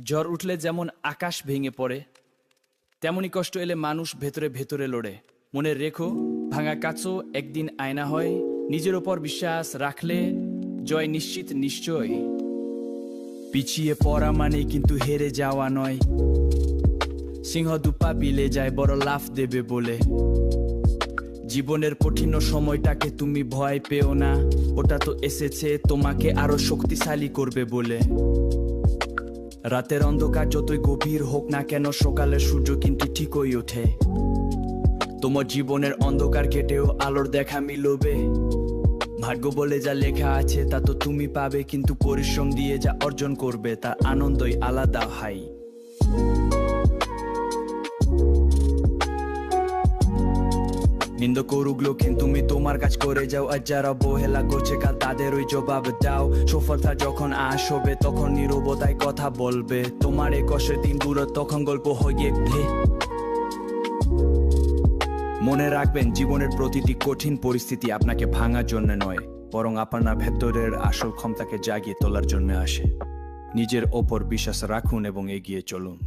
ঝড় উঠলে যেমন আকাশ ভেঙে পড়ে, তেমনি কষ্ট এলে মানুষ ভেতরে ভেতরে লড়ে। মনে রেখো, ভাঙা কাচও একদিন আয়না হয়। নিজের ওপর বিশ্বাস রাখলে জয় নিশ্চিত নিশ্চয়। পিছিয়ে পড়া মানে কিন্তু হেরে যাওয়া নয়। সিংহ দুপা বিলে যায় বড় লাফ দেবে বলে। জীবনের কঠিন সময়টাকে তুমি ভয় পেও না, ওটা তো এসেছে তোমাকে আরো শক্তিশালী করবে বলে। রাতের অন্ধকার যতই গভীর হোক না কেন, সকালের সূর্য কিন্তু ঠিকই ওঠে। তোমার জীবনের অন্ধকার কেটেও আলোর দেখা মিলবে। ভাগ্য বলে যা লেখা আছে তা তো তুমি পাবে, কিন্তু পরিশ্রম দিয়ে যা অর্জন করবে তার আনন্দই আলাদা হয়। নিন্দ করুক লোকে, তুমি তোমার কাজ করে যাও। আর যারা অবহেলা করছে কাল তাদের ওই জবাব দাও। সফলতা যখন আসবে তখন নীরবতায় কথা বলবে। তোমার এই কষ্টের দিনগুলো তখন গল্প হয়ে গেলে। মনে রাখবেন, জীবনের প্রতিটি কঠিন পরিস্থিতি আপনাকে ভাঙার জন্য নয়, বরং আপনার ভেতরের আসল ক্ষমতাকে জাগিয়ে তোলার জন্য আসে। নিজের ওপর বিশ্বাস রাখুন এবং এগিয়ে চলুন।